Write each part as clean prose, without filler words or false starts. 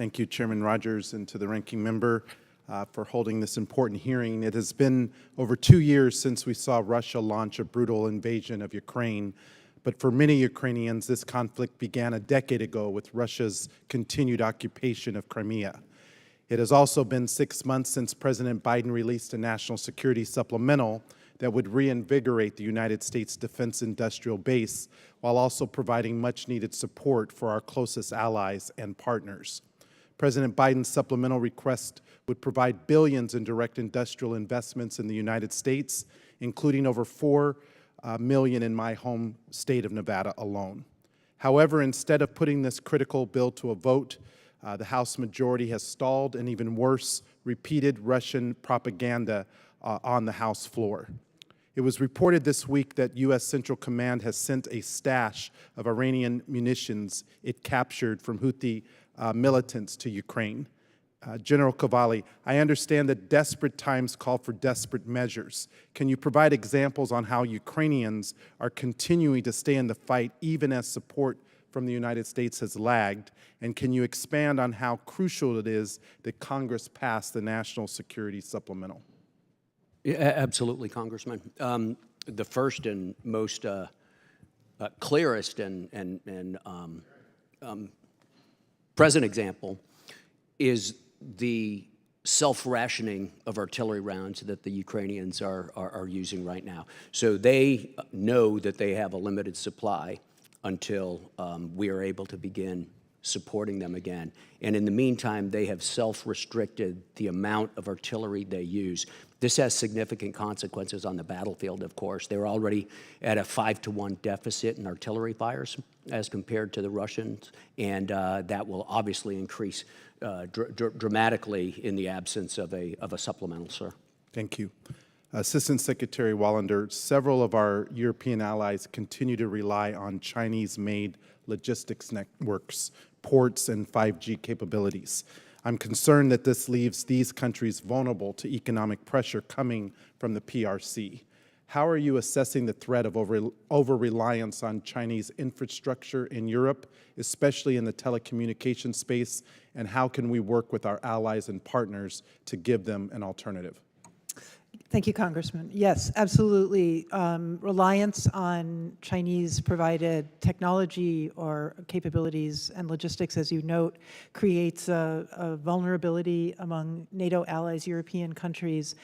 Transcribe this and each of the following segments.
Thank you, Chairman Rogers, and to the ranking member for holding this important hearing. It has been over 2 years since we saw Russia launch a brutal invasion of Ukraine. But for many Ukrainians, this conflict began a decade ago with Russia's continued occupation of Crimea. It has also been 6 months since President Biden released a national security supplemental that would reinvigorate the United States defense industrial base while also providing much-needed support for our closest allies and partners. President Biden's supplemental request would provide billions in direct industrial investments in the United States, including over $4 million in my home state of Nevada alone. However, instead of putting this critical bill to a vote, the House majority has stalled and, even worse, repeated Russian propaganda on the House floor. It was reported this week that U.S. Central Command has sent a stash of Iranian munitions it captured from Houthi militants to Ukraine. General Cavalli, I understand that desperate times call for desperate measures. Can you provide examples on how Ukrainians are continuing to stay in the fight even as support from the United States has lagged? And can you expand on how crucial it is that Congress pass the National Security Supplemental? Yeah, absolutely, Congressman. The first and most clearest and present example is the self-rationing of artillery rounds that the Ukrainians are using right now. So they know that they have a limited supply until we are able to begin supporting them again. And in the meantime, they have self-restricted the amount of artillery they use. This has significant consequences on the battlefield, of course. They're already at a 5-to-1 deficit in artillery fires as compared to the Russians, and that will obviously increase dramatically in the absence of a supplemental, sir. Thank you. Assistant Secretary Wallander, several of our European allies continue to rely on Chinese-made logistics networks, ports, and 5G capabilities. I'm concerned that this leaves these countries vulnerable to economic pressure coming from the PRC. How are you assessing the threat of over-reliance on Chinese infrastructure in Europe, especially in the telecommunications space, and how can we work with our allies and partners to give them an alternative? Thank you, Congressman. Yes, absolutely. Reliance on Chinese-provided technology or capabilities and logistics, as you note, creates a vulnerability among NATO allies, European countries.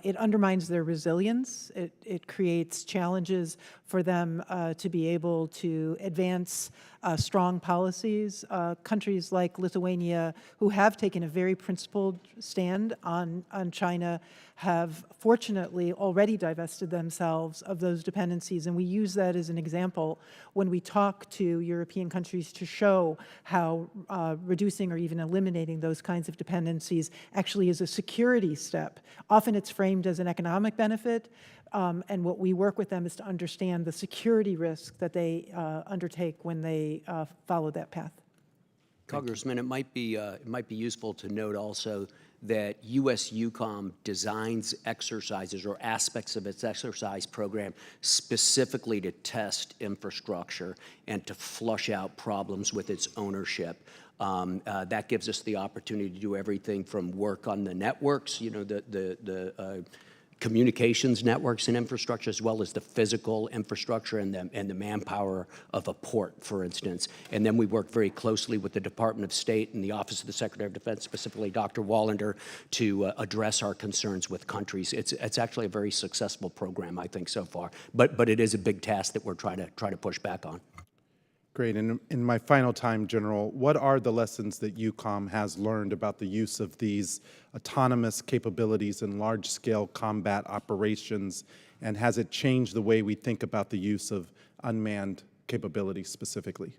It undermines their resilience. It creates challenges for them to be able to advance strong policies. Countries like Lithuania, who have taken a very principled stand on China, have fortunately already divested themselves of those dependencies. And we use that as an example when we talk to European countries to show how reducing or even eliminating those kinds of dependencies actually is a security step. Often it's framed as an economic benefit, and what we work with them is to understand the security risk that they undertake when they follow that path. Congressman, it might be useful to note also that U.S. EUCOM designs exercises or aspects of its exercise program specifically to test infrastructure and to flush out problems with its ownership. That gives us the opportunity to do everything from work on the networks, you know, the communications networks and infrastructure, as well as the physical infrastructure and the manpower of a port, for instance. And then we work very closely with the Department of State and the Office of the Secretary of Defense, specifically Dr. Wallander, to address our concerns with countries. It's actually a very successful program, I think, so far. But it is a big task that we're trying to push back on. Great. And in my final time, General, what are the lessons that EUCOM has learned about the use of these autonomous capabilities in large-scale combat operations, and has it changed the way we think about the use of unmanned capabilities specifically?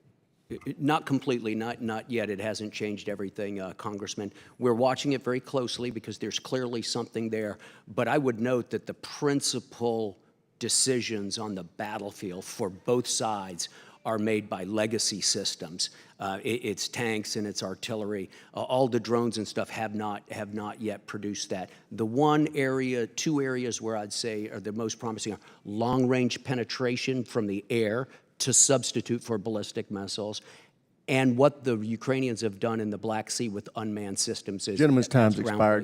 Not completely, not yet. It hasn't changed everything, Congressman. We're watching it very closely because there's clearly something there. But I would note that the principal decisions on the battlefield for both sides are made by legacy systems. It's tanks and it's artillery. All the drones and stuff have not yet produced that. The two areas where I'd say are the most promising are long-range penetration from the air to substitute for ballistic missiles, and what the Ukrainians have done in the Black Sea with unmanned systems is. Gentleman's time's that's expired.